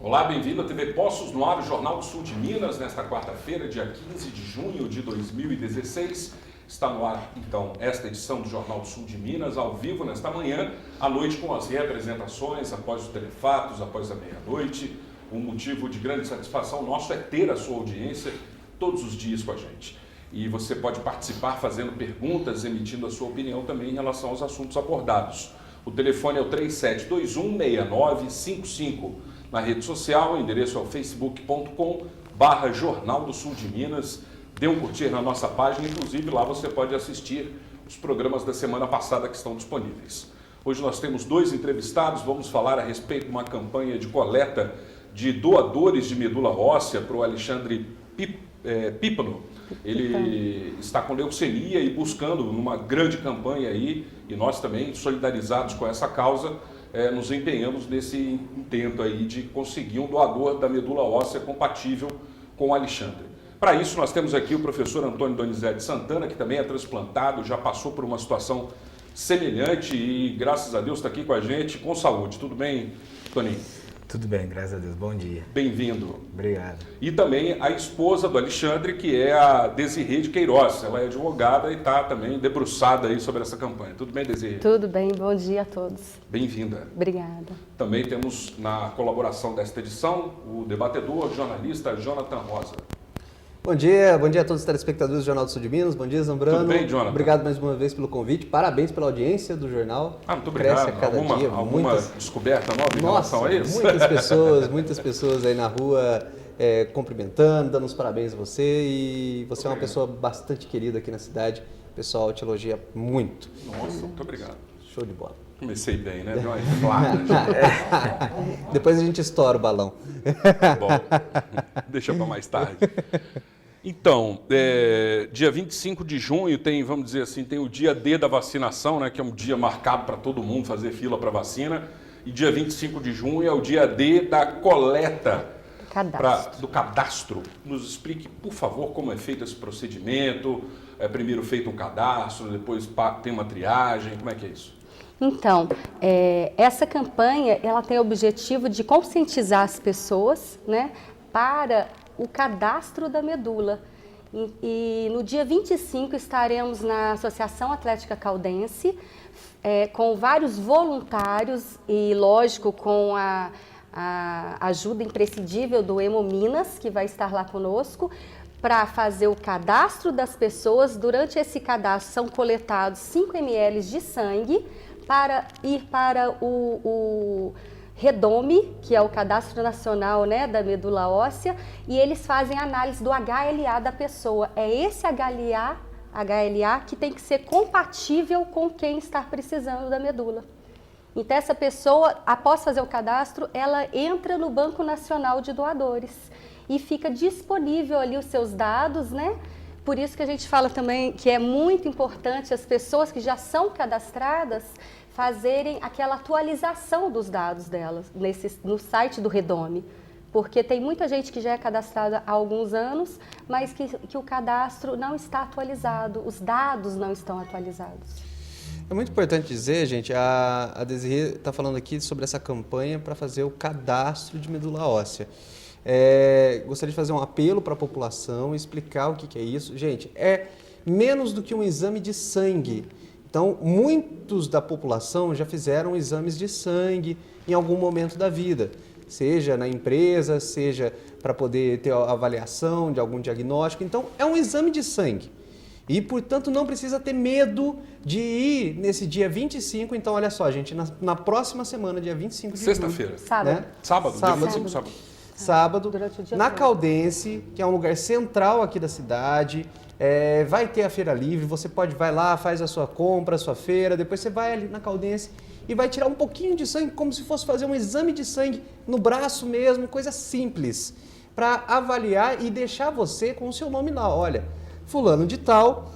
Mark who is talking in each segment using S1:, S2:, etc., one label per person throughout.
S1: Olá, bem-vindo à TV Poços no ar, o Jornal do Sul de Minas, nesta quarta-feira, dia 15 de junho de 2016. Está no ar, então, esta edição do Jornal do Sul de Minas, ao vivo, nesta manhã, à noite, com as reapresentações, após os telefatos, após a meia-noite. Um motivo de grande satisfação nosso é ter a sua audiência todos os dias com a gente. E você pode participar fazendo perguntas, emitindo a sua opinião também em relação aos assuntos abordados. O telefone é o 3721-6955. Na rede social, o endereço é o facebook.com/Jornal do Sul de Minas. Dê um curtir na nossa página, inclusive lá você pode assistir os programas da semana passada que estão disponíveis. Hoje nós temos 2 entrevistados, vamos falar a respeito de uma campanha de coleta de doadores de medula óssea para o Alexandre Pípano. Ele está com leucemia e buscando uma grande campanha aí, e nós também, solidarizados com essa causa, nos empenhamos nesse intento aí de conseguir um doador da medula óssea compatível com o Alexandre. Para isso, nós temos aqui o professor Antônio Donizete Santana, que também é transplantado, já passou por uma situação semelhante e, graças a Deus, está aqui com a gente, com saúde. Tudo bem, Toninho?
S2: Tudo bem, graças a Deus. Bom dia.
S1: Bem-vindo.
S2: Obrigado.
S1: E também a esposa do Alexandre, que é a Desirê de Queiroz. Ela é advogada e está também debruçada aí sobre essa campanha. Tudo bem, Desirê?
S3: Tudo bem, bom dia a todos.
S1: Bem-vinda.
S3: Obrigada.
S1: Também temos na colaboração desta edição o debatedor, jornalista Jonathan Rosa.
S4: Bom dia a todos os telespectadores do Jornal do Sul de Minas. Bom dia, Zambrano.
S1: Tudo bem, Jonathan?
S4: Obrigado mais uma vez pelo convite. Parabéns pela audiência do jornal.
S1: Muito obrigado.
S4: Cresce a cada dia.
S1: Alguma descoberta nova em relação a isso?
S4: Muitas pessoas aí na rua cumprimentando, dando os parabéns a você. E você é uma pessoa bastante querida aqui na cidade. O pessoal te elogia muito.
S1: Nossa, muito obrigado.
S4: Show de bola.
S1: Comecei bem, né? Deu uma inflada.
S4: Depois a gente estoura o balão.
S1: Bom, deixa para mais tarde. Então, dia 25 de junho tem, vamos dizer assim, tem o dia D da vacinação, né, que é um dia marcado para todo mundo fazer fila para vacina. E dia 25 de junho é o dia D da coleta do cadastro. Nos explique, por favor, como é feito esse procedimento. É primeiro feito um cadastro, depois tem uma triagem, como é que é isso?
S3: Então, essa campanha ela tem o objetivo de conscientizar as pessoas, né, para o cadastro da medula. E no dia 25 estaremos na Associação Atlética Caldense, com vários voluntários e, lógico, com a ajuda imprescindível do Hemominas, que vai estar lá conosco, para fazer o cadastro das pessoas. Durante esse cadastro são coletados 5 ml de sangue para ir para o REDOME, que é o Cadastro Nacional, né, da Medula Óssea, e eles fazem análise do HLA da pessoa. É esse HLA que tem que ser compatível com quem está precisando da medula. Então, essa pessoa, após fazer o cadastro, ela entra no Banco Nacional de Doadores e fica disponível ali os seus dados, né? Por isso que a gente fala também que é muito importante as pessoas que já são cadastradas fazerem aquela atualização dos dados delas no site do REDOME, porque tem muita gente que já é cadastrada há alguns anos, mas que o cadastro não está atualizado, os dados não estão atualizados.
S4: É muito importante dizer, gente, a Desirê está falando aqui sobre essa campanha para fazer o cadastro de medula óssea. Gostaria de fazer um apelo para a população, explicar o que é isso. Gente, é menos do que um exame de sangue. Então, muitos da população já fizeram exames de sangue em algum momento da vida, seja na empresa, seja para poder ter a avaliação de algum diagnóstico. Então, é um exame de sangue. E, portanto, não precisa ter medo de ir nesse dia 25. Então, olha só, gente, na próxima semana, dia 25 de
S1: Sexta-feira.
S4: julho.
S3: Sábado.
S4: Né?
S1: Sábado. Dia 25, sábado.
S4: Sábado,
S3: Durante o dia
S4: na
S3: todo.
S4: Caldense, que é um lugar central aqui da cidade. Vai ter a feira livre, você vai lá, faz a sua compra, a sua feira, depois você vai ali na Caldense e vai tirar um pouquinho de sangue, como se fosse fazer um exame de sangue no braço mesmo, coisa simples, para avaliar e deixar você com o seu nome lá. Olha, fulano de tal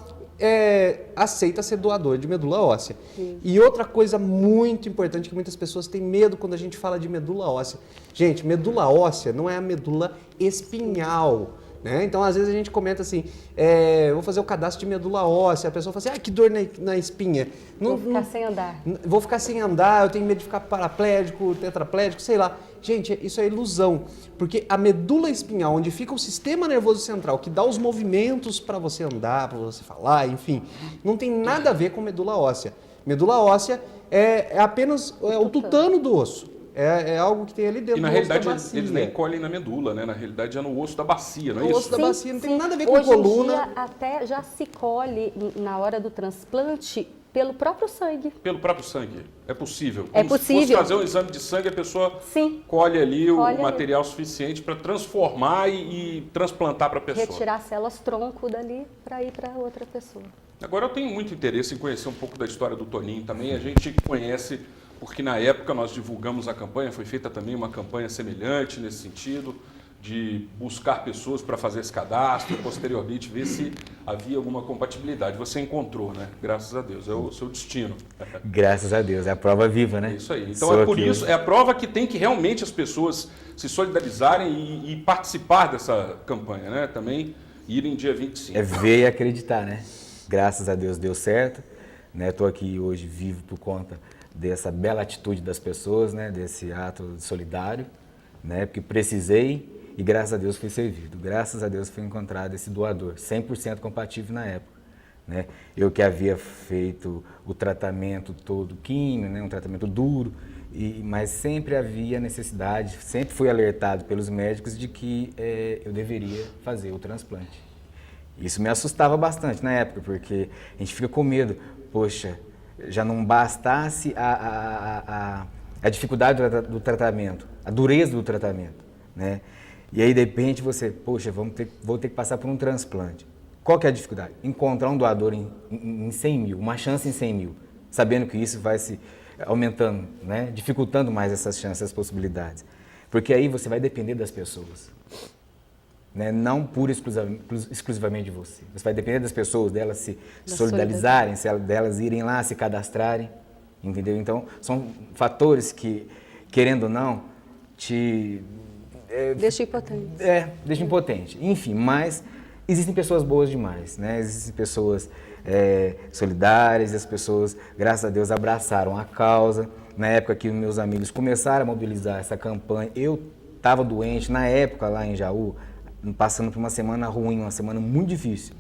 S4: aceita ser doador de medula óssea. Sim. E outra coisa muito importante que muitas pessoas têm medo quando a gente fala de medula óssea. Gente, medula óssea não é a medula espinhal. Né? Então, às vezes a gente comenta assim, vou fazer o cadastro de medula óssea, a pessoa fala assim, que dor na espinha.
S3: Vou ficar sem andar.
S4: Vou ficar sem andar, eu tenho medo de ficar paraplégico, tetraplégico, sei lá. Gente, isso é ilusão, porque a medula espinhal, onde fica o sistema nervoso central, que dá os movimentos para você andar, para você falar, enfim, não tem nada a ver com medula óssea. Medula óssea é apenas o tutano do osso. É algo que tem ali dentro
S1: E na
S4: do osso da
S1: realidade
S4: bacia.
S1: eles nem colhem na medula, né? Na realidade é no osso da bacia, não é
S4: O
S1: isso?
S4: osso da bacia não tem nada a ver com
S3: Hoje
S4: coluna.
S3: em dia até já se colhe na hora do transplante pelo próprio sangue.
S1: Pelo próprio sangue. É possível.
S3: É
S1: Como Se
S3: possível.
S1: fosse fazer um exame de sangue, a pessoa
S3: Sim.
S1: colhe ali o
S3: Colhe ali.
S1: material suficiente para transformar e transplantar para a pessoa.
S3: Retirar células tronco dali para ir para outra pessoa.
S1: Agora eu tenho muito interesse em conhecer um pouco da história do Toninho também. A gente conhece, porque na época nós divulgamos a campanha, foi feita também uma campanha semelhante nesse sentido, de buscar pessoas para fazer esse cadastro e posteriormente ver se havia alguma compatibilidade. Você encontrou, né? Graças a Deus, é o seu destino.
S2: Graças a Deus, é a prova viva, né?
S1: É isso aí. Então
S2: Sou
S1: é por
S2: aqui
S1: isso,
S2: hoje.
S1: é a prova que tem que realmente as pessoas se solidarizarem e participar dessa campanha, né? Também irem dia 25.
S2: É ver e acreditar, né? Graças a Deus deu certo, né? Estou aqui hoje vivo por conta dessa bela atitude das pessoas, né? Desse ato solidário, né? Porque precisei e graças a Deus fui servido. Graças a Deus foi encontrado esse doador, 100% compatível na época, né? Eu que havia feito o tratamento todo químio, né? Um tratamento duro, mas sempre havia necessidade, sempre fui alertado pelos médicos de que eu deveria fazer o transplante. Isso me assustava bastante na época, porque a gente fica com medo, poxa, já não bastasse a dificuldade do tratamento, a dureza do tratamento, né? E aí, de repente, você, poxa, vou ter que passar por um transplante. Qual que é a dificuldade? Encontrar um doador em 100 mil, uma chance em 100 mil, sabendo que isso vai se aumentando, né? Dificultando mais essas chances, essas possibilidades. Porque aí você vai depender das pessoas, né? Não pura e exclusivamente de você. Você vai depender das pessoas, delas se solidarizarem, delas irem lá, se cadastrarem, entendeu? Então, são fatores que, querendo ou não,
S3: Deixa impotente.
S2: Deixa impotente. Enfim, mas existem pessoas boas demais, né? Existem pessoas solidárias, e as pessoas, graças a Deus, abraçaram a causa. Na época que meus amigos começaram a mobilizar essa campanha, eu estava doente, na época lá em Jaú, passando por uma semana ruim, uma semana muito difícil,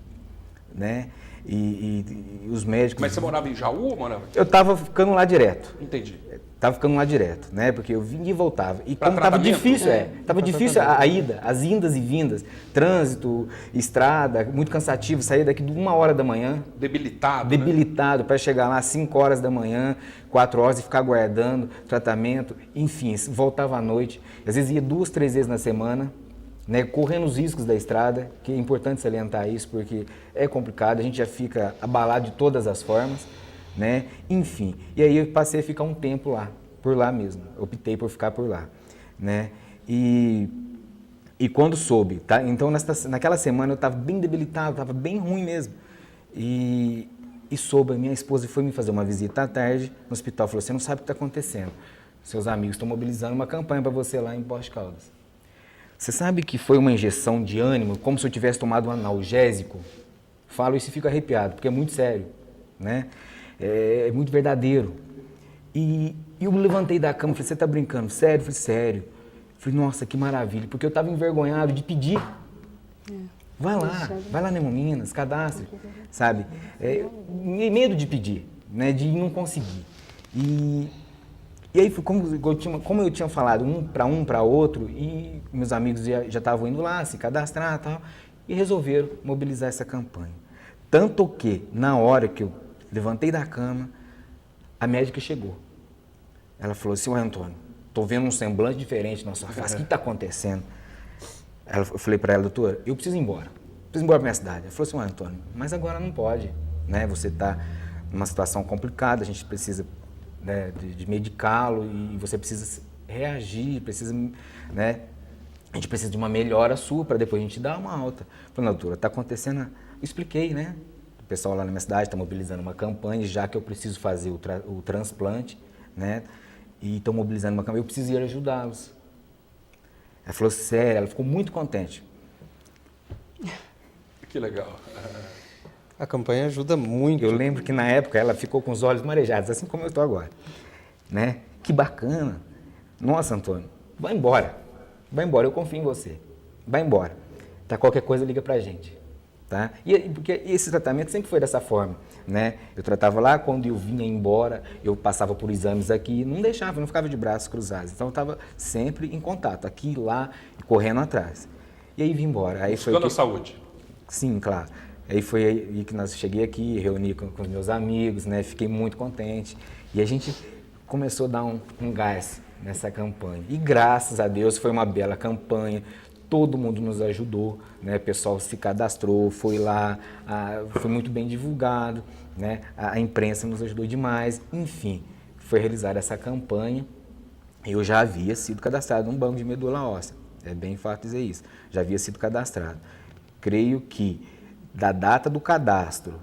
S2: né? E os médicos...
S1: Mas você morava em Jaú ou morava aqui?
S2: Eu estava ficando lá direto.
S1: Entendi.
S2: Estava ficando lá direto, né? Porque eu vinha e voltava. E
S1: Pra
S2: como estava
S1: tratamento?
S2: difícil, estava difícil a ida, as indas e vindas, trânsito, estrada, muito cansativo, sair daqui de 1h da manhã,
S1: Debilitado, né?
S2: debilitado, para chegar lá às 5h da manhã, 4 horas e ficar aguardando tratamento, enfim, voltava à noite. Às vezes ia 2, 3 vezes na semana, né? Correndo os riscos da estrada, que é importante salientar isso, porque é complicado, a gente já fica abalado de todas as formas, né? Enfim, e aí eu passei a ficar um tempo lá, por lá mesmo, optei por ficar por lá, né? E quando soube, tá? Então naquela semana eu estava bem debilitado, estava bem ruim mesmo, e soube, a minha esposa foi me fazer uma visita à tarde no hospital, falou, você não sabe o que está acontecendo, seus amigos estão mobilizando uma campanha para você lá em Poços de Caldas. Você sabe que foi uma injeção de ânimo, como se eu tivesse tomado um analgésico? Falo isso e fico arrepiado, porque é muito sério, né? É muito verdadeiro. E eu me levantei da cama e falei, você está brincando? Sério? Eu falei, sério. Eu falei, nossa, que maravilha, porque eu estava envergonhado de pedir. Vai lá na Hemominas, cadastre, sabe? Medo de pedir, né? De não conseguir. E aí, como eu tinha falado, um para outro, e meus amigos já estavam indo lá, se cadastrar e tal, e resolveram mobilizar essa campanha. Tanto que, na hora que eu levantei da cama, a médica chegou. Ela falou assim, Antônio, estou vendo um semblante diferente na sua face, o que está acontecendo? Eu falei para ela, doutora, eu preciso ir embora para minha cidade. Ela falou assim, Antônio, mas agora não pode, né? Você está numa situação complicada, a gente precisa, né, de medicá-lo e você precisa reagir, né? A gente precisa de uma melhora sua para depois a gente dar uma alta. Eu falei, doutora, está acontecendo... Eu expliquei, né? O pessoal lá na minha cidade está mobilizando uma campanha, já que eu preciso fazer o transplante, né? E estão mobilizando uma campanha, eu preciso ir ajudá-los. Ela falou, sério, ela ficou muito contente.
S1: Que legal.
S4: A campanha ajuda muito.
S2: Eu lembro que na época ela ficou com os olhos marejados, assim como eu estou agora, né? Que bacana. Nossa, Antônio, vai embora, eu confio em você, vai embora. Tá, qualquer coisa liga pra gente. Tá? Porque esse tratamento sempre foi dessa forma, né? Eu tratava lá, quando eu vinha embora, eu passava por exames aqui, não deixava, não ficava de braços cruzados. Então eu estava sempre em contato, aqui, lá, correndo atrás. E aí vim embora. Aí
S1: buscando a saúde.
S2: Sim, claro. Aí foi aí que cheguei aqui, reuni com os meus amigos, né? Fiquei muito contente. E a gente começou a dar um gás nessa campanha. E graças a Deus foi uma bela campanha. Todo mundo nos ajudou, né? O pessoal se cadastrou, foi lá, foi muito bem divulgado, né? A imprensa nos ajudou demais. Enfim, foi realizada essa campanha. Eu já havia sido cadastrado num banco de medula óssea. É bem fácil dizer isso. Já havia sido cadastrado. Creio que da data do cadastro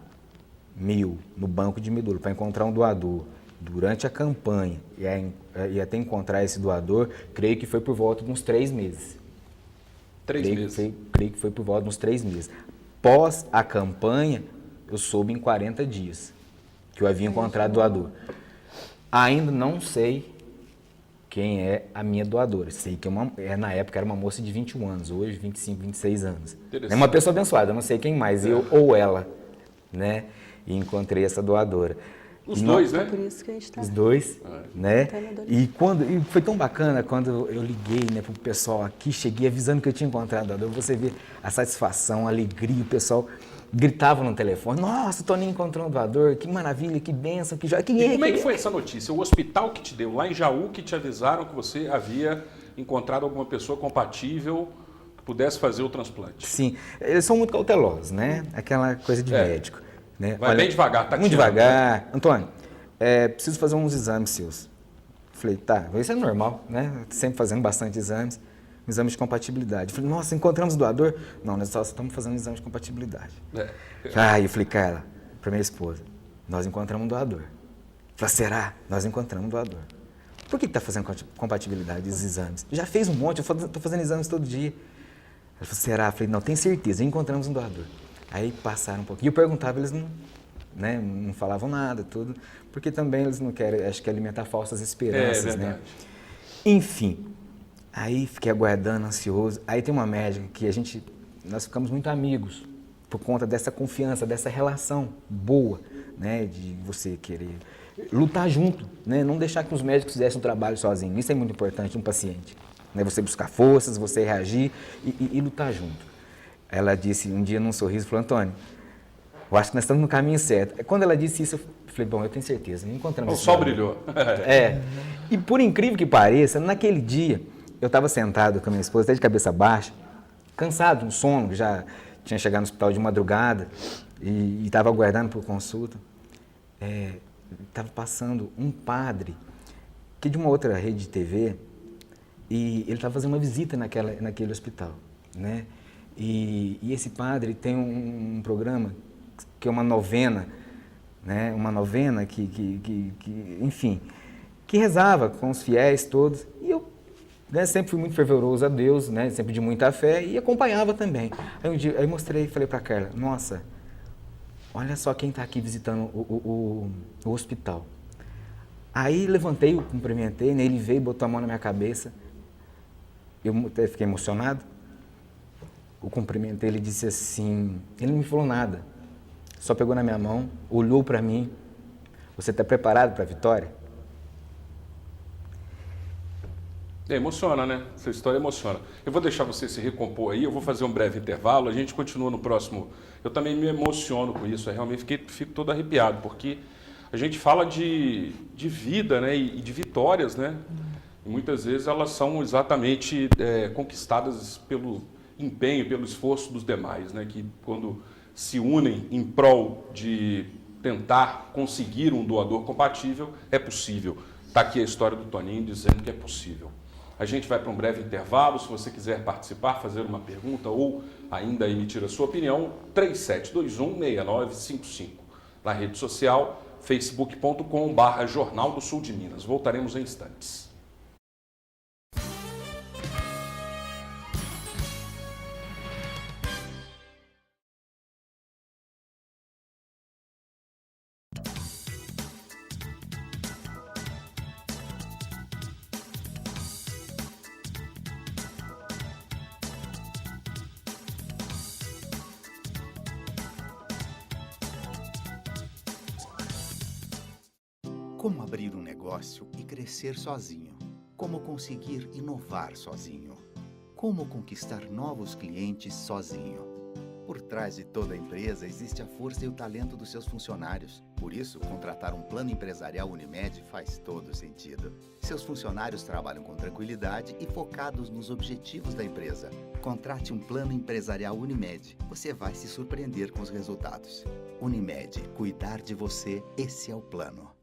S2: meu no banco de medula para encontrar um doador durante a campanha e até encontrar esse doador, creio que foi por volta de uns 3 meses.
S1: 3 meses.
S2: Creio que foi por volta de uns 3 meses. Pós a campanha, eu soube em 40 dias que eu havia encontrado doador. Ainda não sei quem é a minha doadora. Sei que na época era uma moça de 21 anos, hoje 25, 26 anos. É uma pessoa abençoada, eu não sei quem mais, eu ou ela, né? E encontrei essa doadora.
S1: Os dois, né?
S3: Por isso que a gente está.
S2: Os dois, né? E foi tão bacana quando eu liguei, né, pro pessoal aqui, cheguei avisando que eu tinha encontrado a doadora. Você vê a satisfação, a alegria, o pessoal gritava no telefone: nossa, o Toninho encontrou um doador, que maravilha, que bênção, que joia.
S1: E como é que foi essa notícia? O hospital que te deu, lá em Jaú, que te avisaram que você havia encontrado alguma pessoa compatível que pudesse fazer o transplante?
S2: Sim, eles são muito cautelosos, né? Aquela coisa de médico. Né?
S1: Vai bem devagar, tá
S2: muito devagar. Né? Antônio, preciso fazer uns exames seus. Falei, tá, isso é normal, né? Sempre fazendo bastante exames. Um exame de compatibilidade. Falei, nossa, encontramos doador? Não, nós só estamos fazendo um exame de compatibilidade. Aí eu falei, cara, para minha esposa, nós encontramos um doador. Falei, será? Nós encontramos um doador. Por que está fazendo compatibilidade desses exames? Já fez um monte, eu estou fazendo exames todo dia. Ela falou, será? Eu falei, não, tem certeza, encontramos um doador. Aí passaram um pouquinho. E eu perguntava, eles não falavam nada, tudo, porque também eles não querem, acho que alimentar falsas esperanças, né? Enfim, aí fiquei aguardando, ansioso. Aí tem uma médica que nós ficamos muito amigos por conta dessa confiança, dessa relação boa, né? De você querer lutar junto, né? Não deixar que os médicos fizessem um trabalho sozinhos. Isso é muito importante, um paciente. Né? Você buscar forças, você reagir e lutar junto. Ela disse um dia num sorriso, falou, Antônio, eu acho que nós estamos no caminho certo. Quando ela disse isso, eu falei, bom, eu tenho certeza, encontramos.
S1: O sol brilhou.
S2: E por incrível que pareça, naquele dia, eu estava sentado com a minha esposa, até de cabeça baixa, cansado, um sono, já tinha chegado no hospital de madrugada e estava aguardando por consulta. Estava passando um padre, que é de uma outra rede de TV, e ele estava fazendo uma visita naquele hospital, né? E esse padre tem um programa que é uma novena, né? Uma novena enfim, que rezava com os fiéis todos. E eu, né, sempre fui muito fervoroso a Deus, né? Sempre de muita fé e acompanhava também. Aí um dia eu mostrei, falei para a Carla, nossa, olha só quem está aqui visitando o hospital. Aí levantei, eu cumprimentei, né? Ele veio, botou a mão na minha cabeça. Eu fiquei emocionado. O cumprimentei, ele disse assim, ele não me falou nada, só pegou na minha mão, olhou para mim, você está preparado para a vitória?
S1: Emociona, né? Essa história emociona. Eu vou deixar você se recompor aí, eu vou fazer um breve intervalo, a gente continua no próximo. Eu também me emociono com isso, eu realmente fico todo arrepiado, porque a gente fala de vida, né? E de vitórias, né? E muitas vezes elas são exatamente conquistadas pelo empenho, pelo esforço dos demais, né? Que quando se unem em prol de tentar conseguir um doador compatível, é possível. Está aqui a história do Toninho dizendo que é possível. A gente vai para um breve intervalo. Se você quiser participar, fazer uma pergunta ou ainda emitir a sua opinião, 3721-6955. Na rede social, facebook.com/Jornal do Sul de Minas. Voltaremos em instantes.
S5: Como abrir um negócio e crescer sozinho? Como conseguir inovar sozinho? Como conquistar novos clientes sozinho? Por trás de toda empresa existe a força e o talento dos seus funcionários. Por isso, contratar um plano empresarial Unimed faz todo sentido. Seus funcionários trabalham com tranquilidade e focados nos objetivos da empresa. Contrate um plano empresarial Unimed. Você vai se surpreender com os resultados. Unimed, cuidar de você, esse é o plano.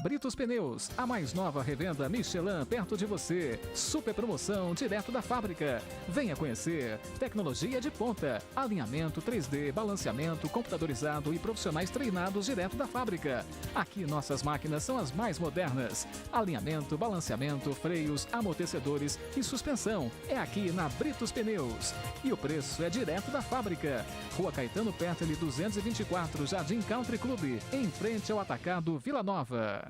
S6: Britos Pneus, a mais nova revenda Michelin perto de você. Super promoção direto da fábrica. Venha conhecer. Tecnologia de ponta, alinhamento 3D, balanceamento computadorizado e profissionais treinados direto da fábrica. Aqui nossas máquinas são as mais modernas. Alinhamento, balanceamento, freios, amortecedores e suspensão. É aqui na Britos Pneus. E o preço é direto da fábrica. Rua Caetano Pertoli 224, Jardim Country Club, em frente ao Atacado Vila Nova.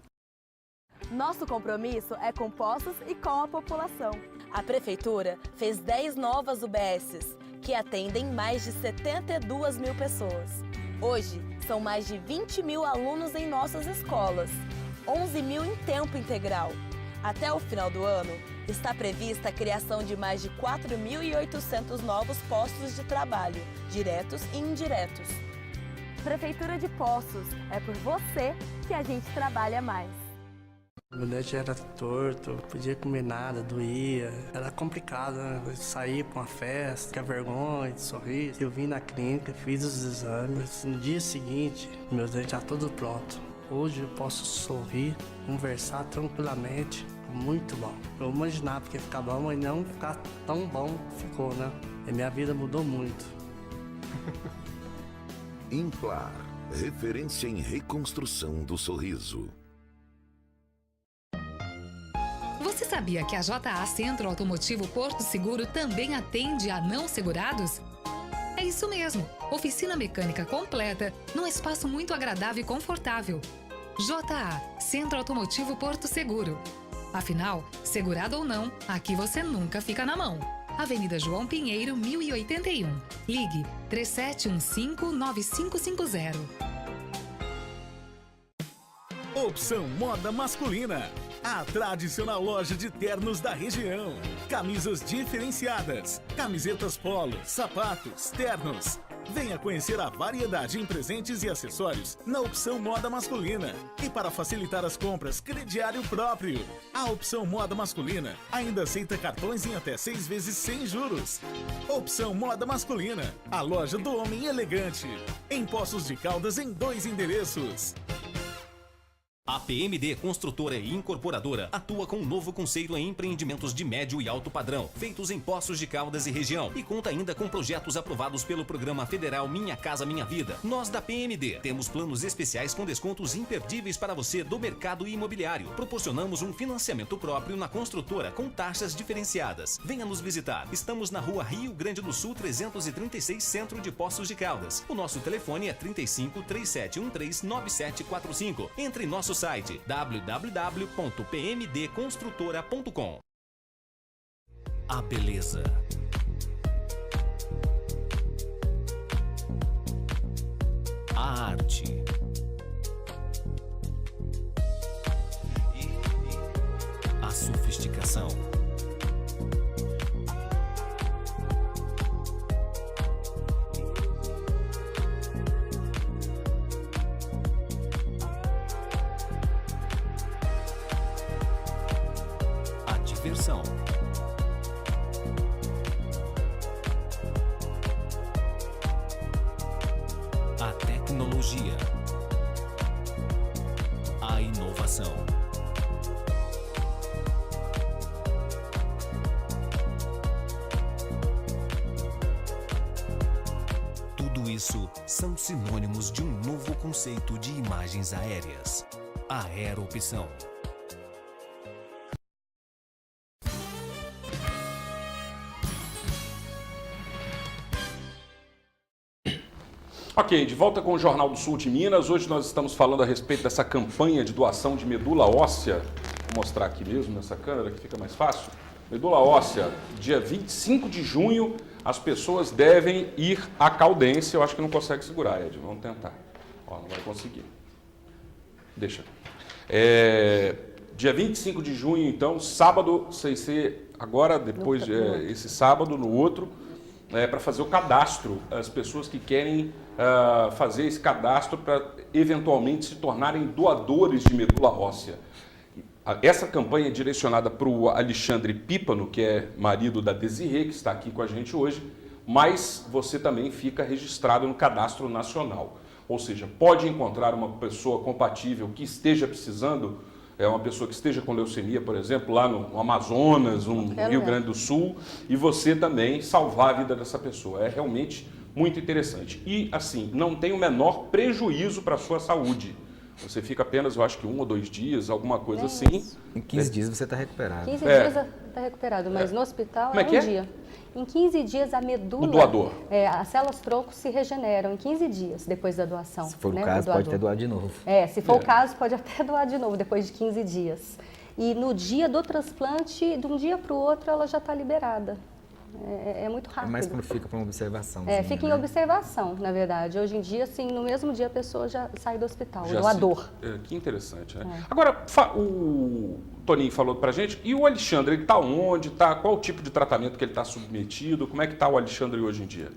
S7: Nosso compromisso é com Poços e com a população. A Prefeitura fez 10 novas UBSs, que atendem mais de 72 mil pessoas. Hoje, são mais de 20 mil alunos em nossas escolas, 11 mil em tempo integral. Até o final do ano, está prevista a criação de mais de 4.800 novos postos de trabalho, diretos e indiretos. Prefeitura de Poços, é por você que a gente trabalha mais.
S8: Meu dente era torto, não podia comer nada, doía. Era complicado, né? Eu saía pra uma festa, tinha vergonha de sorrir. Eu vim na clínica, fiz os exames. No dia seguinte, meu dente já tudo pronto. Hoje eu posso sorrir, conversar tranquilamente. Muito bom. Eu imaginava que ia ficar bom, mas não ficar tão bom ficou, né? E minha vida mudou muito.
S9: Implar, referência em reconstrução do sorriso.
S10: Você sabia que a JA Centro Automotivo Porto Seguro também atende a não segurados? É isso mesmo, oficina mecânica completa, num espaço muito agradável e confortável. JA Centro Automotivo Porto Seguro. Afinal, segurado ou não, aqui você nunca fica na mão. Avenida João Pinheiro, 1081. Ligue 3715-9550.
S11: Opção Moda Masculina. A tradicional loja de ternos da região. Camisas diferenciadas, camisetas polo, sapatos, ternos. Venha conhecer a variedade em presentes e acessórios na Opção Moda Masculina. E para facilitar as compras, crediário próprio. A Opção Moda Masculina ainda aceita cartões em até 6 vezes sem juros. Opção Moda Masculina, a loja do homem elegante. Em Poços de Caldas, em 2 endereços.
S12: A PMD Construtora e Incorporadora atua com um novo conceito em empreendimentos de médio e alto padrão, feitos em Poços de Caldas e região, e conta ainda com projetos aprovados pelo Programa Federal Minha Casa Minha Vida. Nós da PMD temos planos especiais com descontos imperdíveis para você do mercado imobiliário. Proporcionamos um financiamento próprio na construtora com taxas diferenciadas. Venha nos visitar. Estamos na Rua Rio Grande do Sul 336, Centro de Poços de Caldas. O nosso telefone é 35 3713 9745. Entre em nosso site www.pmdconstrutora.com. A beleza, a arte, a sofisticação, diversão, a tecnologia, a inovação, tudo isso são sinônimos de um novo conceito de imagens aéreas, a Aeroopção.
S1: Ok, de volta com o Jornal do Sul de Minas. Hoje nós estamos falando a respeito dessa campanha de doação de medula óssea. Vou mostrar aqui mesmo nessa câmera que fica mais fácil. Medula óssea, dia 25 de junho, as pessoas devem ir à Caldense. Eu acho que não consegue segurar, Ed. Vamos tentar. Ó, não vai conseguir. Deixa. Dia 25 de junho, então, sábado, sem ser agora, depois, esse sábado, no outro, para fazer o cadastro, as pessoas que querem fazer esse cadastro para eventualmente se tornarem doadores de medula óssea. Essa campanha é direcionada para o Alexandre Pípano, que é marido da Desirê, que está aqui com a gente hoje, mas você também fica registrado no Cadastro Nacional. Ou seja, pode encontrar uma pessoa compatível que esteja precisando, uma pessoa que esteja com leucemia, por exemplo, lá no Amazonas, no Rio Grande do Sul, e você também salvar a vida dessa pessoa. É realmente muito interessante. E, assim, não tem o menor prejuízo para a sua saúde. Você fica apenas, eu acho que 1 ou 2 dias, alguma coisa assim.
S2: Em 15 dias você está recuperado.
S3: 15 dias está recuperado, mas no hospital é um dia. Em 15 dias a medula,
S1: o doador.
S3: As células-tronco se regeneram em 15 dias depois da doação.
S2: Se for o caso, pode até doar de novo.
S3: Se for o caso, pode até doar de novo depois de 15 dias. E no dia do transplante, de um dia para o outro, ela já está liberada. É muito rápido.
S2: É mais quando fica para uma observação.
S3: Fica em observação, na verdade. Hoje em dia, assim, no mesmo dia a pessoa já sai do hospital, o doador.
S1: Que interessante, né? Agora, o Toninho falou pra gente, e o Alexandre, ele está onde? Qual o tipo de tratamento que ele está submetido? Como é que está o Alexandre hoje em dia?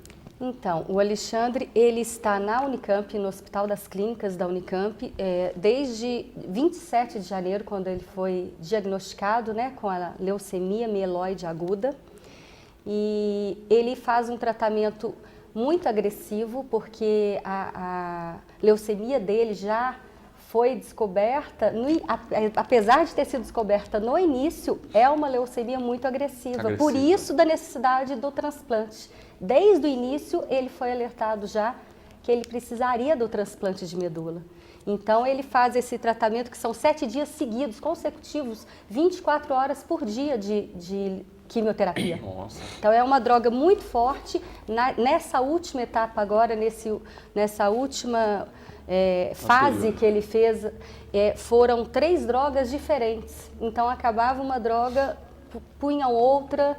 S3: Então, o Alexandre, ele está na Unicamp, no Hospital das Clínicas da Unicamp, desde 27 de janeiro, quando ele foi diagnosticado, né, com a leucemia mieloide aguda. E ele faz um tratamento muito agressivo, porque a leucemia dele já foi descoberta, apesar de ter sido descoberta no início, é uma leucemia muito agressiva. Por isso da necessidade do transplante. Desde o início ele foi alertado já que ele precisaria do transplante de medula. Então ele faz esse tratamento que são 7 dias seguidos, consecutivos, 24 horas por dia de quimioterapia.
S1: Nossa.
S3: Então é uma droga muito forte. Nessa última etapa agora, nessa última fase que ele fez, foram 3 drogas diferentes. Então acabava uma droga, punha outra,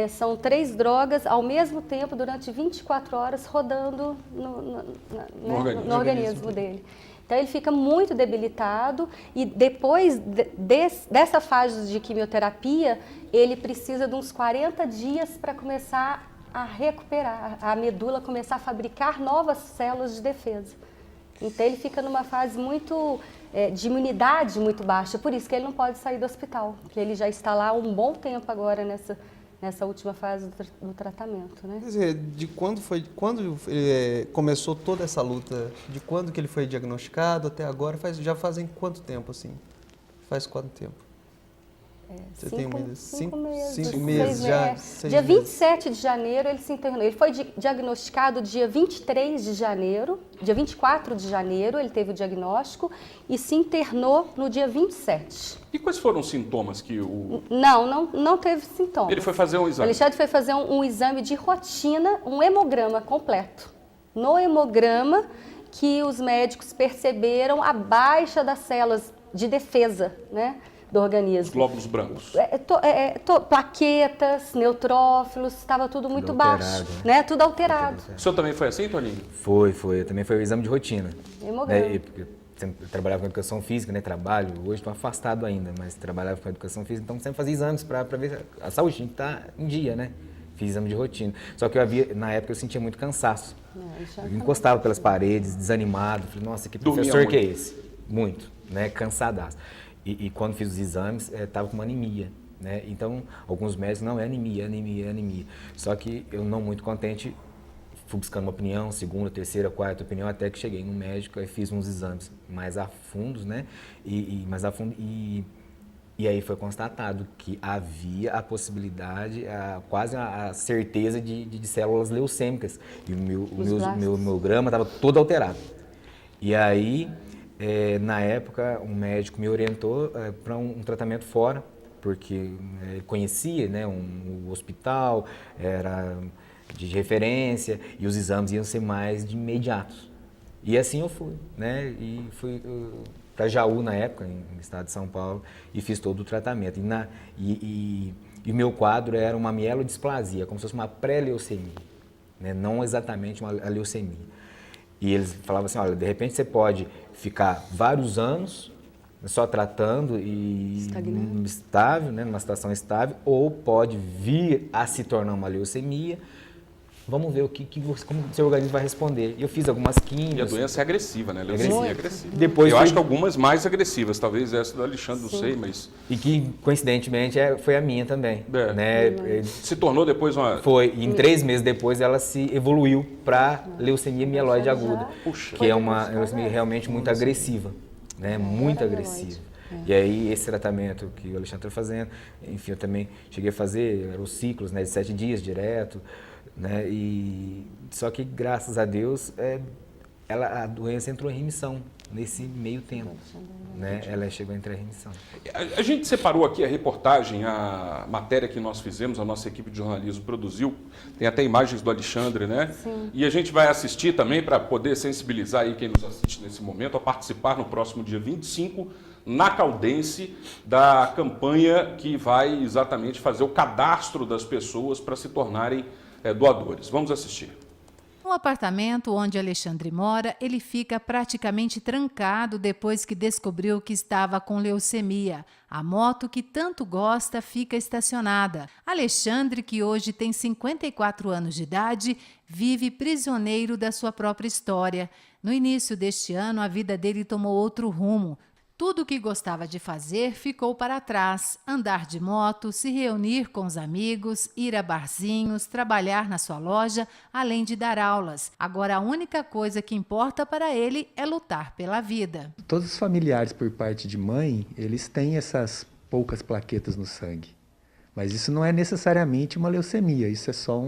S3: são 3 drogas ao mesmo tempo durante 24 horas rodando no organismo dele. Então ele fica muito debilitado e depois dessa fase de quimioterapia, ele precisa de uns 40 dias para começar a recuperar, a medula começar a fabricar novas células de defesa. Então ele fica numa fase de imunidade muito baixa, por isso que ele não pode sair do hospital, porque ele já está lá há um bom tempo agora nessa última fase do tratamento, né?
S4: Quer dizer, quando começou toda essa luta, de quando que ele foi diagnosticado até agora, já fazem quanto tempo, assim? Faz quanto tempo? Você tem uma ideia?
S3: 5 meses.
S4: 5 meses já?
S3: Dia 27 de janeiro ele se internou. Ele foi diagnosticado dia 23 de janeiro, dia 24 de janeiro ele teve o diagnóstico e se internou no dia 27.
S1: E quais foram os sintomas que o...
S3: Não teve sintomas.
S1: Ele foi fazer um exame?
S3: O Alexandre foi fazer um exame de rotina, um hemograma completo. No hemograma que os médicos perceberam a baixa das células de defesa, né, do organismo.
S1: Os glóbulos brancos.
S3: Plaquetas, neutrófilos, estava tudo muito baixo, né? Tudo alterado.
S1: O senhor também foi assim, Toninho?
S2: Foi. Também foi o exame de rotina.
S3: Hemograma.
S2: Eu trabalhava com educação física, né? Hoje estou afastado ainda, mas trabalhava com educação física, então sempre fazia exames para ver a saúde, a gente está em dia, né? Fiz exame de rotina. Só que na época eu sentia muito cansaço. Eu encostava pelas paredes, desanimado. Falei, nossa, que professor que é esse? Muito, né? Cansadaço. E quando fiz os exames, estava com uma anemia, né? Então, alguns médicos, não, é anemia. Só que eu não muito contente, fui buscando uma opinião, segunda, terceira, quarta opinião, até que cheguei no médico e fiz uns exames mais a fundo, né? E aí foi constatado que havia a possibilidade, quase a certeza de células leucêmicas. E o meu hemograma estava todo alterado. E aí, na época, um médico me orientou para um tratamento fora, porque conhecia, né, um hospital, era de referência, e os exames iam ser mais de imediatos. E assim eu fui, né? E fui para Jaú na época, no estado de São Paulo, e fiz todo o tratamento. E o meu quadro era uma mielodisplasia, como se fosse uma pré-leucemia, né? Não exatamente uma leucemia. E eles falavam assim, olha, de repente você pode ficar vários anos só tratando e estável, né, numa situação estável, ou pode vir a se tornar uma leucemia. Vamos ver como o seu organismo vai responder. Eu fiz algumas químicas.
S1: E a doença é agressiva, né? Leucemia é agressiva.
S2: Depois
S1: eu acho que algumas mais agressivas, talvez essa do Alexandre, não sei, mas...
S2: E que, coincidentemente, foi a minha também. Né?
S1: Se tornou depois uma...
S2: Foi. E em 3 meses depois, ela se evoluiu para leucemia mieloide aguda, que é uma leucemia realmente muito agressiva, né? Muito agressiva. E aí, esse tratamento que o Alexandre está fazendo, enfim, eu também cheguei a fazer os ciclos, né, de 7 dias direto, né? E só que, graças a Deus, a doença entrou em remissão nesse meio tempo, né? Ela chegou a entrar em remissão.
S1: A gente separou aqui a reportagem, a matéria que nós fizemos, a nossa equipe de jornalismo produziu, tem até imagens do Alexandre, né?
S3: Sim.
S1: E a gente vai assistir também para poder sensibilizar aí quem nos assiste nesse momento a participar no próximo dia 25 na Caldense da campanha que vai exatamente fazer o cadastro das pessoas para se tornarem doadores. Vamos assistir.
S13: No apartamento onde Alexandre mora, ele fica praticamente trancado depois que descobriu que estava com leucemia. A moto que tanto gosta fica estacionada. Alexandre, que hoje tem 54 anos de idade, vive prisioneiro da sua própria história. No início deste ano, a vida dele tomou outro rumo. Tudo o que gostava de fazer ficou para trás. Andar de moto, se reunir com os amigos, ir a barzinhos, trabalhar na sua loja, além de dar aulas. Agora a única coisa que importa para ele é lutar pela vida.
S14: Todos os familiares por parte de mãe, eles têm essas poucas plaquetas no sangue. Mas isso não é necessariamente uma leucemia, isso é só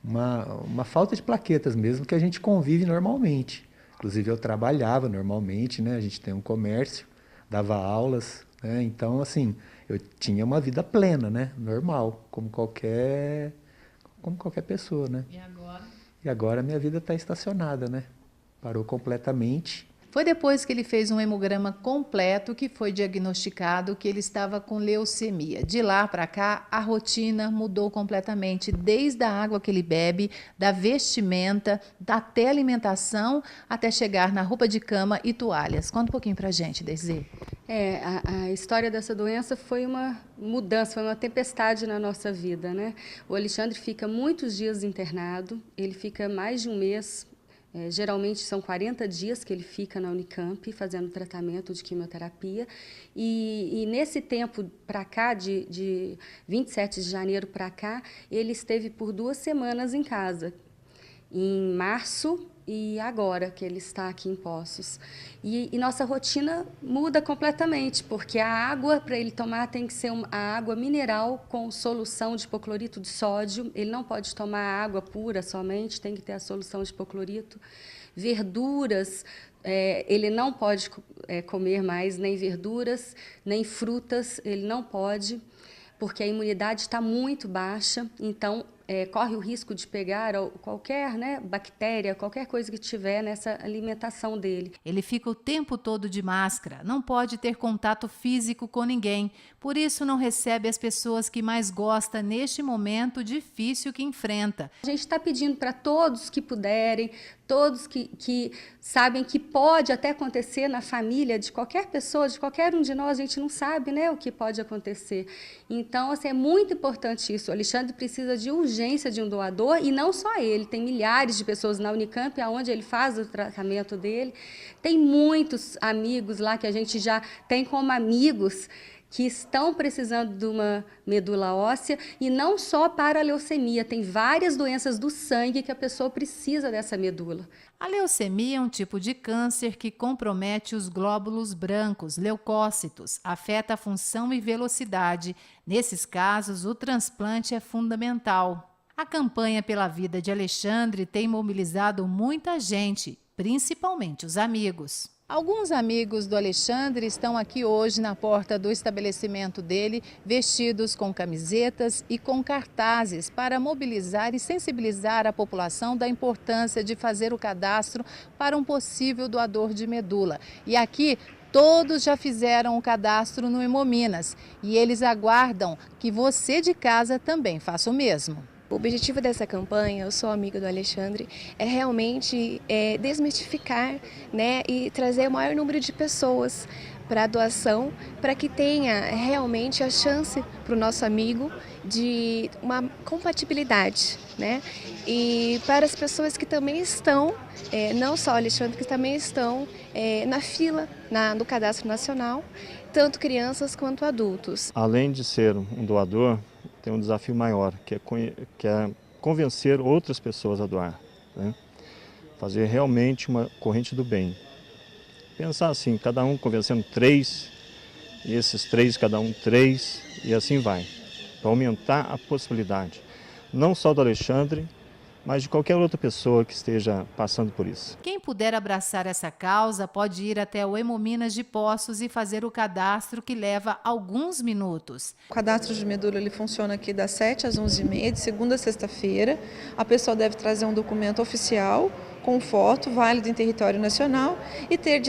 S14: uma falta de plaquetas mesmo que a gente convive normalmente. Inclusive, eu trabalhava normalmente, né? A gente tem um comércio, dava aulas, né? Então, assim, eu tinha uma vida plena, né? Normal, como qualquer pessoa, né? E agora a minha vida está estacionada, né? Parou completamente.
S13: Foi depois que ele fez um hemograma completo que foi diagnosticado que ele estava com leucemia. De lá para cá, a rotina mudou completamente, desde a água que ele bebe, da vestimenta, até alimentação, até chegar na roupa de cama e toalhas. Conta um pouquinho pra gente, Desirê.
S3: A história dessa doença foi uma mudança, foi uma tempestade na nossa vida, né? O Alexandre fica muitos dias internado, ele fica mais de um mês. Geralmente são 40 dias que ele fica na Unicamp fazendo tratamento de quimioterapia e nesse tempo para cá, de 27 de janeiro para cá, ele esteve por 2 semanas em casa, em março e agora que ele está aqui em Poços. E nossa rotina muda completamente, porque a água para ele tomar tem que ser a água mineral com solução de hipoclorito de sódio. Ele não pode tomar água pura somente, tem que ter a solução de hipoclorito. Verduras, ele não pode comer mais nem verduras, nem frutas, ele não pode, porque a imunidade está muito baixa, então corre o risco de pegar qualquer bactéria, qualquer coisa que tiver nessa alimentação dele.
S13: Ele fica o tempo todo de máscara, não pode ter contato físico com ninguém, por isso não recebe as pessoas que mais gosta neste momento difícil que enfrenta.
S3: A gente está pedindo para todos que puderem, todos que sabem que pode até acontecer na família de qualquer pessoa, de qualquer um de nós, a gente não sabe, né, o que pode acontecer. Então, assim, é muito importante isso. O Alexandre precisa de urgência de um doador e não só ele, tem milhares de pessoas na Unicamp, onde ele faz o tratamento dele. Tem muitos amigos lá que a gente já tem como amigos que estão precisando de uma medula óssea e não só para a leucemia, tem várias doenças do sangue que a pessoa precisa dessa medula.
S13: A leucemia é um tipo de câncer que compromete os glóbulos brancos, leucócitos, afeta a função e velocidade. Nesses casos, o transplante é fundamental. A campanha pela vida de Alexandre tem mobilizado muita gente, principalmente os amigos. Alguns amigos do Alexandre estão aqui hoje na porta do estabelecimento dele, vestidos com camisetas e com cartazes para mobilizar e sensibilizar a população da importância de fazer o cadastro para um possível doador de medula. E aqui todos já fizeram o cadastro no Hemominas e eles aguardam que você de casa também faça o mesmo.
S15: O objetivo dessa campanha, eu sou amiga do Alexandre, é realmente desmistificar, né, e trazer o maior número de pessoas para a doação, para que tenha realmente a chance para o nosso amigo de uma compatibilidade, né? E para as pessoas que também estão, não só Alexandre, que também estão na fila, no Cadastro Nacional, tanto crianças quanto adultos.
S16: Além de ser um doador, tem um desafio maior, que é convencer outras pessoas a doar, né? Fazer realmente uma corrente do bem. Pensar assim, cada um convencendo 3, e esses 3, cada um 3, e assim vai. Para aumentar a possibilidade, não só do Alexandre, mas de qualquer outra pessoa que esteja passando por isso.
S13: Quem puder abraçar essa causa pode ir até o Hemominas de Poços e fazer o cadastro, que leva alguns minutos.
S17: O cadastro de medula ele funciona aqui das 7 às 11h30, de segunda a sexta-feira. A pessoa deve trazer um documento oficial com foto, válido em território nacional, e ter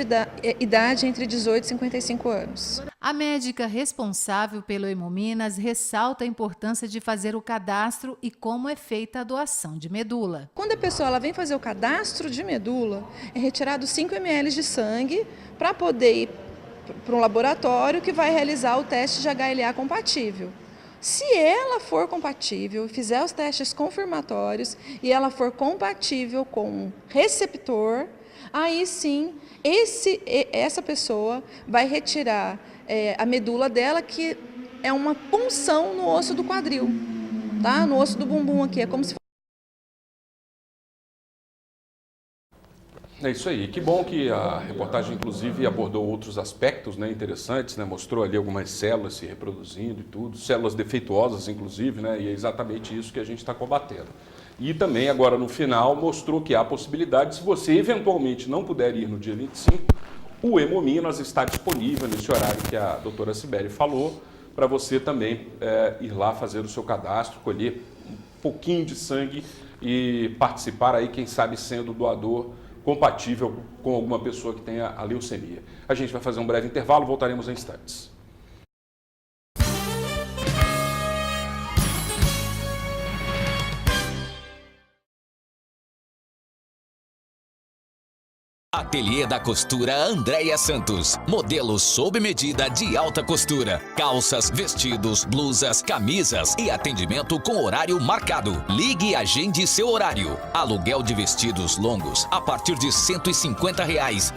S17: idade entre 18 e 55 anos.
S13: A médica responsável pelo Hemominas ressalta a importância de fazer o cadastro e como é feita a doação de medula.
S17: Quando a pessoa vem fazer o cadastro de medula, é retirado 5 ml de sangue para poder ir para um laboratório que vai realizar o teste de HLA compatível. Se ela for compatível, fizer os testes confirmatórios e ela for compatível com um receptor, aí sim essa pessoa vai retirar a medula dela, que é uma punção no osso do quadril, tá? No osso do bumbum aqui, é como se fosse...
S1: É isso aí. Que bom que a reportagem, inclusive, abordou outros aspectos, né, interessantes, né? Mostrou ali algumas células se reproduzindo e tudo, células defeituosas, inclusive, né? E é exatamente isso que a gente está combatendo. E também, agora no final, mostrou que há possibilidade, se você eventualmente não puder ir no dia 25, o Hemominas está disponível nesse horário que a doutora Sibeli falou, para você também ir lá fazer o seu cadastro, colher um pouquinho de sangue e participar aí, quem sabe, sendo doador compatível com alguma pessoa que tenha a leucemia. A gente vai fazer um breve intervalo, voltaremos em instantes.
S18: Ateliê da Costura Andréia Santos. Modelos sob medida de alta costura. Calças, vestidos, blusas, camisas e atendimento com horário marcado. Ligue e agende seu horário. Aluguel de vestidos longos a partir de R$ 150.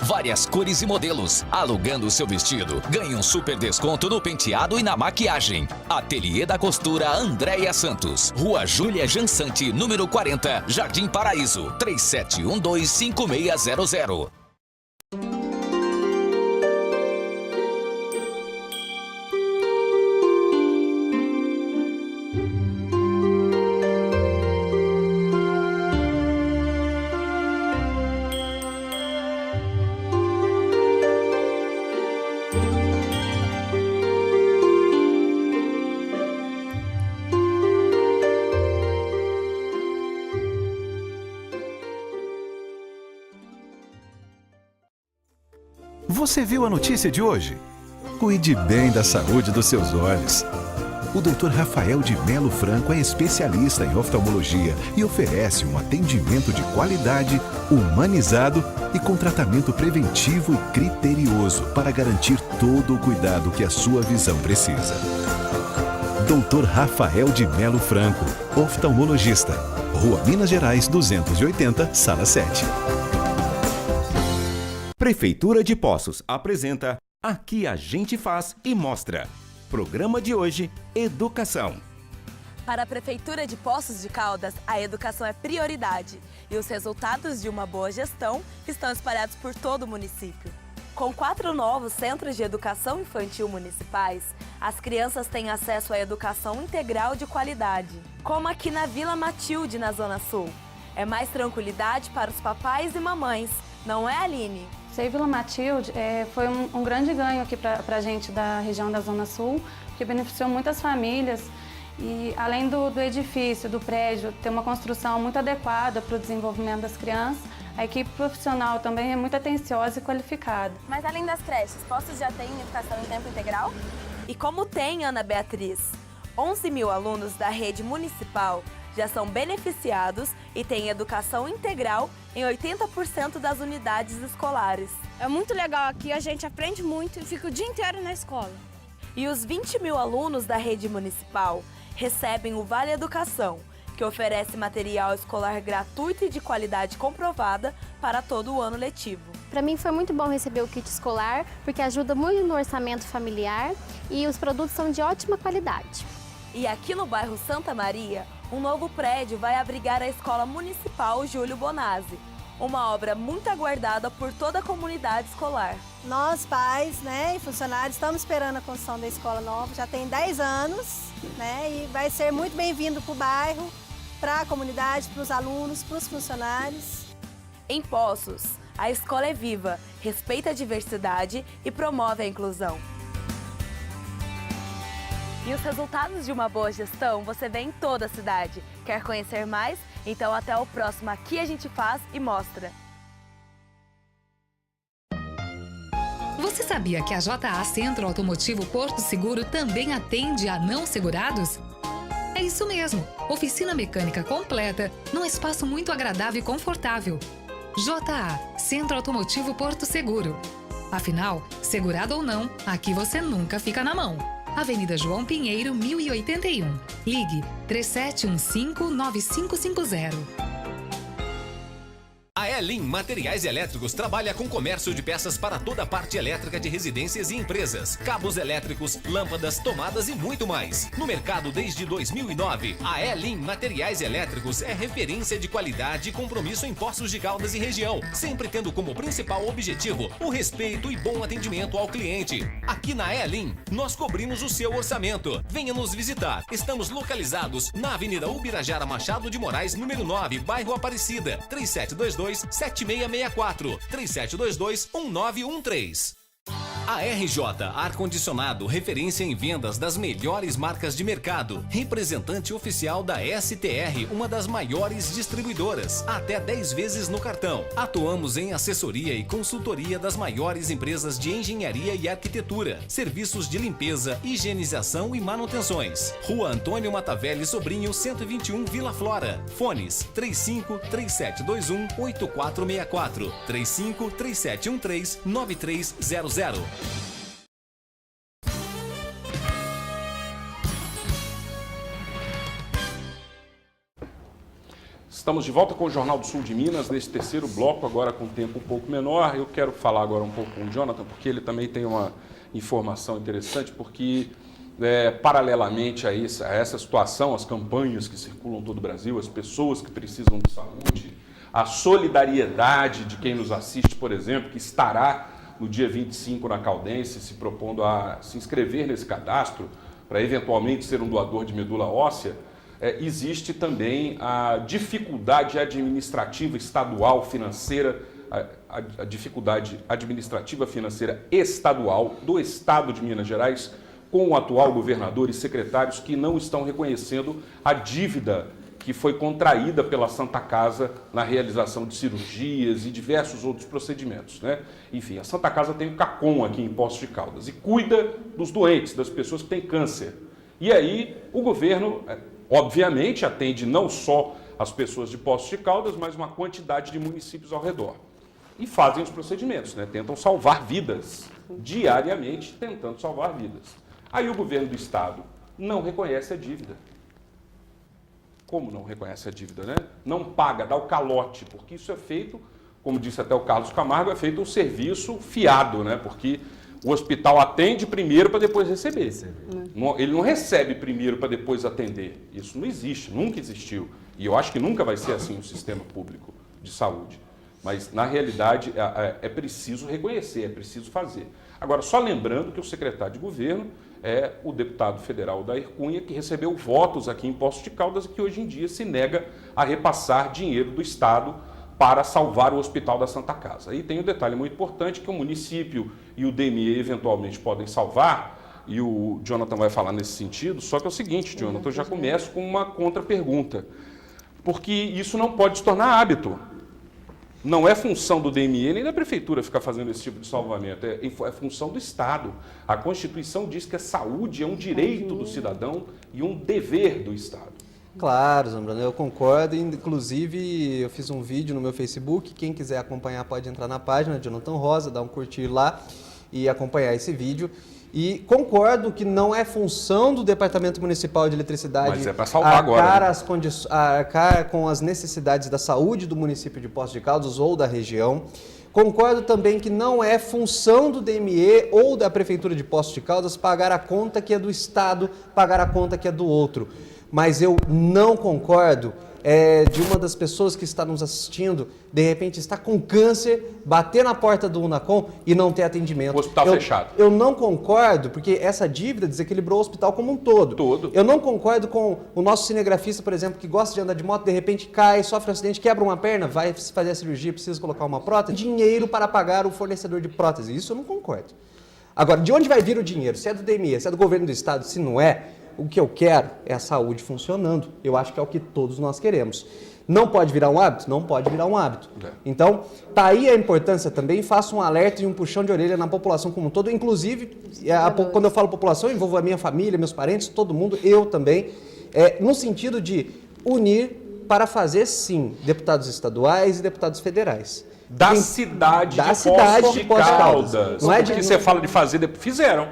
S18: Várias cores e modelos. Alugando seu vestido, ganhe um super desconto no penteado e na maquiagem. Ateliê da Costura Andréia Santos. Rua Júlia Jansante, número 40, Jardim Paraíso. 37125600.
S19: Você viu a notícia de hoje? Cuide bem da saúde dos seus olhos. O Dr. Rafael de Melo Franco é especialista em oftalmologia e oferece um atendimento de qualidade, humanizado e com tratamento preventivo e criterioso para garantir todo o cuidado que a sua visão precisa. Dr. Rafael de Melo Franco, oftalmologista. Rua Minas Gerais 280, Sala 7.
S20: Prefeitura de Poços apresenta Aqui a gente faz e mostra. Programa de hoje, Educação.
S7: Para a Prefeitura de Poços de Caldas, a educação é prioridade e os resultados de uma boa gestão estão espalhados por todo o município. Com 4 novos centros de educação infantil municipais, as crianças têm acesso à educação integral de qualidade, como aqui na Vila Matilde, na Zona Sul. É mais tranquilidade para os papais e mamães, não é, Aline?
S21: Ser Vila Matilde foi um grande ganho aqui para a gente da região da Zona Sul, que beneficiou muitas famílias e, além do edifício, do prédio, ter uma construção muito adequada para o desenvolvimento das crianças, a equipe profissional também é muito atenciosa e qualificada.
S7: Mas além das creches, Poços já tem educação em tempo integral? E como tem, Ana Beatriz? 11 mil alunos da rede municipal já são beneficiados e têm educação integral em 80% das unidades escolares.
S5: É muito legal aqui, a gente aprende muito e fica o dia inteiro na escola.
S7: E os 20 mil alunos da rede municipal recebem o Vale Educação, que oferece material escolar gratuito e de qualidade comprovada para todo o ano letivo.
S22: Para mim foi muito bom receber o kit escolar, porque ajuda muito no orçamento familiar e os produtos são de ótima qualidade.
S7: E aqui no bairro Santa Maria, um novo prédio vai abrigar a Escola Municipal Júlio Bonazzi, uma obra muito aguardada por toda a comunidade escolar.
S23: Nós, pais, e funcionários, estamos esperando a construção da escola nova, já tem 10 anos, e vai ser muito bem-vindo para o bairro, para a comunidade, para os alunos, para os funcionários.
S7: Em Poços, a escola é viva, respeita a diversidade e promove a inclusão. E os resultados de uma boa gestão você vê em toda a cidade. Quer conhecer mais? Então até o próximo Aqui a gente faz e mostra.
S10: Você sabia que a JA Centro Automotivo Porto Seguro também atende a não segurados? É isso mesmo, oficina mecânica completa, num espaço muito agradável e confortável. JA Centro Automotivo Porto Seguro. Afinal, segurado ou não, aqui você nunca fica na mão. Avenida João Pinheiro, 1081. Ligue 3715-9550.
S12: A Elin Materiais Elétricos trabalha com comércio de peças para toda a parte elétrica de residências e empresas, cabos elétricos, lâmpadas, tomadas e muito mais. No mercado desde 2009, a Elin Materiais Elétricos é referência de qualidade e compromisso em Poços de Caldas e região, sempre tendo como principal objetivo o respeito e bom atendimento ao cliente. Aqui na Elin, nós cobrimos o seu orçamento. Venha nos visitar. Estamos localizados na Avenida Ubirajara Machado de Moraes, número 9, bairro Aparecida, 3722-7664, 3722-1913. A RJ Ar-Condicionado, referência em vendas das melhores marcas de mercado. Representante oficial da STR, uma das maiores distribuidoras. Até 10 vezes no cartão. Atuamos em assessoria e consultoria das maiores empresas de engenharia e arquitetura. Serviços de limpeza, higienização e manutenções. Rua Antônio Matavelli Sobrinho, 121, Vila Flora. Fones 35-3721-8464. 35-3713-9300.
S1: Estamos de volta com o Jornal do Sul de Minas, nesse terceiro bloco, agora com tempo um pouco menor. Eu quero falar agora um pouco com o Jonathan, porque ele também tem uma informação interessante, porque paralelamente a essa situação, as campanhas que circulam todo o Brasil, as pessoas que precisam de saúde, a solidariedade de quem nos assiste, por exemplo, que estará no dia 25 na Caldense, se propondo a se inscrever nesse cadastro para eventualmente ser um doador de medula óssea, existe também a dificuldade administrativa estadual financeira, a dificuldade administrativa financeira estadual do Estado de Minas Gerais com o atual governador e secretários que não estão reconhecendo a dívida que foi contraída pela Santa Casa na realização de cirurgias e diversos outros procedimentos, Enfim, a Santa Casa tem o CACOM aqui em Poços de Caldas e cuida dos doentes, das pessoas que têm câncer. E aí o governo, obviamente, atende não só as pessoas de Poços de Caldas, mas uma quantidade de municípios ao redor. E fazem os procedimentos, tentam salvar vidas, diariamente tentando salvar vidas. Aí o governo do Estado não reconhece a dívida. Como não reconhece a dívida, Não paga, dá o calote, porque isso é feito, como disse até o Carlos Camargo, é feito um serviço fiado, Porque o hospital atende primeiro para depois receber. Ele não recebe primeiro para depois atender. Isso não existe, nunca existiu. E eu acho que nunca vai ser assim o sistema público de saúde. Mas, na realidade, é preciso reconhecer, é preciso fazer. Agora, só lembrando que o secretário de governo é o deputado federal Odair Cunha, que recebeu votos aqui em Poços de Caldas e que hoje em dia se nega a repassar dinheiro do Estado para salvar o Hospital da Santa Casa. E tem um detalhe muito importante que o município e o DME eventualmente podem salvar, e o Jonathan vai falar nesse sentido, só que é o seguinte, Jonathan, eu já começo com uma contra-pergunta, porque isso não pode se tornar hábito. Não é função do DME nem da Prefeitura ficar fazendo esse tipo de salvamento, é função do Estado. A Constituição diz que a saúde é um direito do cidadão e um dever do Estado.
S4: Claro, Zambrano, eu concordo. Inclusive, eu fiz um vídeo no meu Facebook. Quem quiser acompanhar pode entrar na página Jonathan Rosa, dar um curtir lá e acompanhar esse vídeo. E concordo que não é função do Departamento Municipal de Eletricidade
S1: Mas é para salvar agora,
S4: arcar com as necessidades da saúde do município de Poços de Caldas ou da região. Concordo também que não é função do DME ou da Prefeitura de Poços de Caldas pagar a conta que é do Estado, pagar a conta que é do outro. Mas eu não concordo de uma das pessoas que está nos assistindo, de repente está com câncer, bater na porta do Unacom e não ter atendimento.
S1: O hospital fechado.
S4: Eu não concordo, porque essa dívida desequilibrou o hospital como um todo. Eu não concordo com o nosso cinegrafista, por exemplo, que gosta de andar de moto, de repente cai, sofre um acidente, quebra uma perna, vai fazer a cirurgia, precisa colocar uma prótese. Dinheiro para pagar o fornecedor de prótese. Isso eu não concordo. Agora, de onde vai vir o dinheiro? Se é do DME, se é do governo do estado, se não é, o que eu quero é a saúde funcionando. Eu acho que é o que todos nós queremos. Não pode virar um hábito? Não pode virar um hábito. Então, tá aí a importância também, faço um alerta e um puxão de orelha na população como um todo, inclusive, quando eu falo população, eu envolvo a minha família, meus parentes, todo mundo, eu também, no sentido de unir para fazer, sim, deputados estaduais e deputados federais.
S1: Da cidade de Poços de Caldas. Não é de que você fala de fazer, fizeram.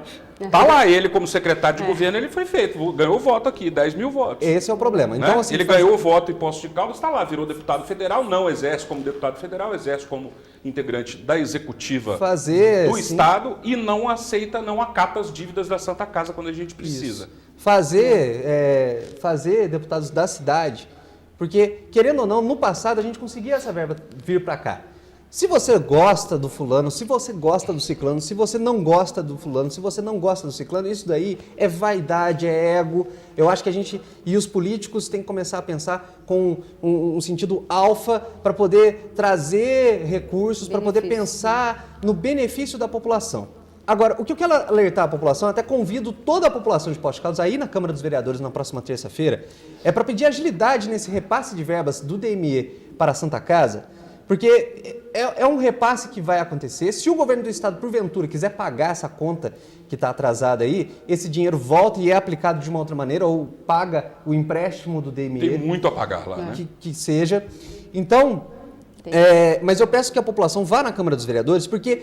S1: Tá lá ele como secretário de governo, ele foi feito, ganhou voto aqui, 10 mil votos.
S4: Esse é o problema. Então, assim,
S1: ele ganhou o voto em Poços de Caldas, está lá, virou deputado federal, não exerce como deputado federal, exerce como integrante da executiva do Estado e não aceita, não acata as dívidas da Santa Casa quando a gente precisa.
S4: Fazer deputados da cidade, porque, querendo ou não, no passado a gente conseguia essa verba vir para cá. Se você gosta do fulano, se você gosta do ciclano, se você não gosta do fulano, se você não gosta do ciclano, isso daí é vaidade, é ego. Eu acho que a gente e os políticos têm que começar a pensar com um sentido alfa para poder trazer recursos, para poder pensar no benefício da população. Agora, o que eu quero alertar a população, até convido toda a população de Poços de Caldas aí na Câmara dos Vereadores na próxima terça-feira, é para pedir agilidade nesse repasse de verbas do DME para a Santa Casa, porque é um repasse que vai acontecer. Se o governo do estado, porventura, quiser pagar essa conta que está atrasada aí, esse dinheiro volta e é aplicado de uma outra maneira, ou paga o empréstimo do DME.
S1: Tem muito a pagar lá, né?
S4: Que seja. Então, mas eu peço que a população vá na Câmara dos Vereadores, porque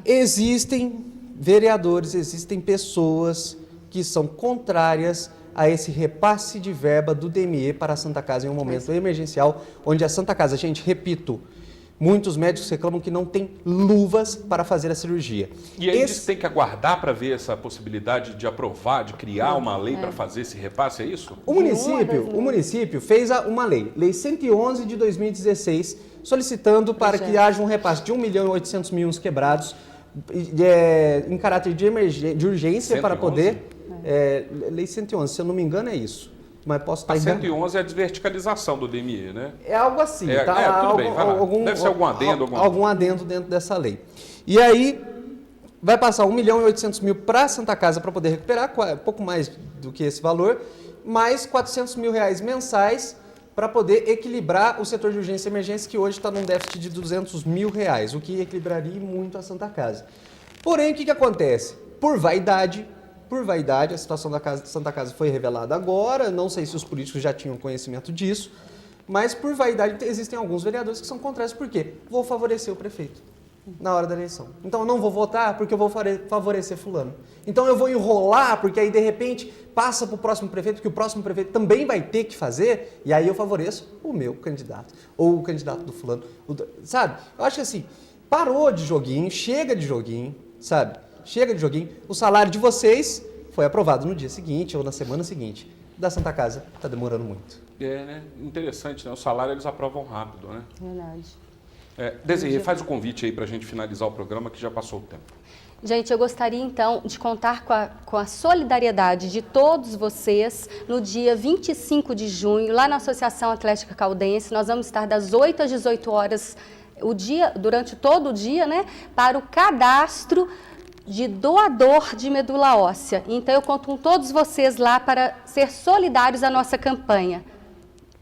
S4: existem vereadores, existem pessoas que são contrárias a esse repasse de verba do DME para a Santa Casa em um momento emergencial, onde a Santa Casa, gente, repito, muitos médicos reclamam que não tem luvas para fazer a cirurgia.
S1: E aí eles têm que aguardar para ver essa possibilidade de aprovar, de criar uma lei para fazer esse repasse, é isso?
S4: O município fez uma lei, Lei 111 de 2016, solicitando para que haja um repasse de 1.800.000 uns quebrados, em caráter de urgência 111? Para poder... Lei 111, se eu não me engano é isso. Mas posso estar
S1: enganado. A 111 é a desverticalização do DME, né?
S4: É algo assim,
S1: tudo bem, vai lá. Deve ser algum adendo.
S4: Algum adendo dentro dessa lei. E aí, vai passar 1.800.000 para a Santa Casa para poder recuperar, pouco mais do que esse valor, mais R$400.000 mensais para poder equilibrar o setor de urgência e emergência, que hoje está num déficit de R$200.000, o que equilibraria muito a Santa Casa. Porém, o que acontece? Por vaidade, a situação da Santa Casa foi revelada agora, não sei se os políticos já tinham conhecimento disso, mas por vaidade existem alguns vereadores que são contrários. Por quê? Vou favorecer o prefeito na hora da eleição. Então eu não vou votar porque eu vou favorecer fulano. Então eu vou enrolar porque aí de repente passa para o próximo prefeito, porque o próximo prefeito também vai ter que fazer, e aí eu favoreço o meu candidato, ou o candidato do fulano. Sabe? Eu acho que assim, parou de joguinho, chega de joguinho, sabe? Chega de joguinho. O salário de vocês foi aprovado no dia seguinte ou na semana seguinte. Da Santa Casa está demorando muito.
S1: Né? Interessante, né? O salário eles aprovam rápido, né?
S3: Verdade.
S1: Desirê, faz o convite aí para a gente finalizar o programa, que já passou o tempo.
S3: Gente, eu gostaria então de contar com a solidariedade de todos vocês no dia 25 de junho, lá na Associação Atlética Caldense. Nós vamos estar das 8 às 18 horas, durante todo o dia, né? Para o cadastro de doador de medula óssea. Então eu conto com todos vocês lá para ser solidários à nossa campanha.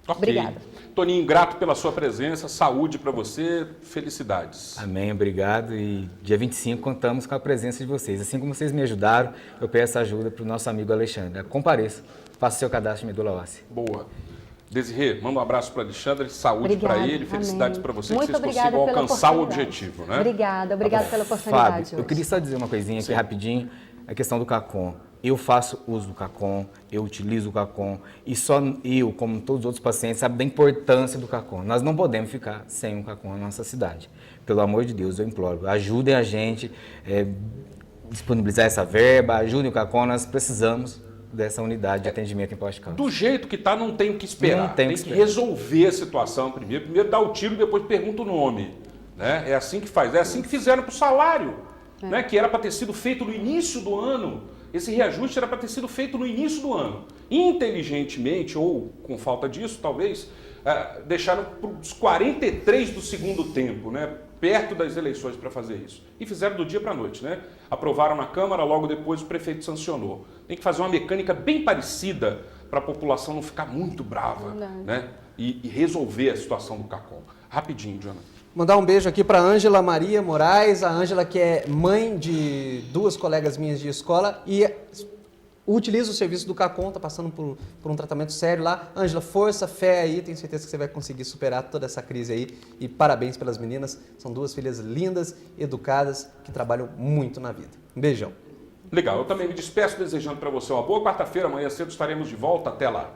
S1: Okay.
S3: Obrigada.
S1: Toninho, grato pela sua presença, saúde para você, felicidades.
S2: Amém, obrigado. E dia 25 contamos com a presença de vocês. Assim como vocês me ajudaram, eu peço ajuda para o nosso amigo Alexandre. Compareça, faça o seu cadastro de medula óssea.
S1: Boa. Desirê, manda um abraço para Alexandre, saúde para ele, felicidades para você,
S3: Muito
S1: que vocês consigam alcançar o objetivo, né?
S3: Obrigada pela oportunidade.
S2: Fábio,
S3: hoje.
S2: eu queria só dizer uma coisinha aqui rapidinho, a questão do CACOM. Eu faço uso do CACOM, eu utilizo o CACOM e só eu, como todos os outros pacientes, sabe da importância do CACOM. Nós não podemos ficar sem um CACOM na nossa cidade. Pelo amor de Deus, eu imploro, ajudem a gente, disponibilizar essa verba, ajudem o CACOM, nós precisamos dessa unidade de atendimento em pós-câncer.
S1: Do jeito que está, não tem o que esperar.
S2: Não tem
S1: que
S2: esperar.
S1: resolver a situação primeiro. Primeiro dá o tiro, depois pergunta o nome. Né? É assim que faz. É assim que fizeram para o salário, né? Que era para ter sido feito no início do ano. Esse reajuste era para ter sido feito no início do ano. Inteligentemente, ou com falta disso, talvez, deixaram para os 43 do segundo tempo, né? Perto das eleições para fazer isso. E fizeram do dia para a noite, né? Aprovaram na Câmara, logo depois o prefeito sancionou. Tem que fazer uma mecânica bem parecida para a população não ficar muito brava, né? E resolver a situação do CACOM. Rapidinho, Diana.
S4: Mandar um beijo aqui para a Ângela Maria Moraes, a Ângela que é mãe de 2 colegas minhas de escola e utiliza o serviço do CACOM, está passando por um tratamento sério lá. Ângela, força, fé aí, tenho certeza que você vai conseguir superar toda essa crise aí. E parabéns pelas meninas, são 2 filhas lindas, educadas, que trabalham muito na vida. Um beijão.
S1: Legal, eu também me despeço desejando para você uma boa quarta-feira, amanhã cedo estaremos de volta, até lá.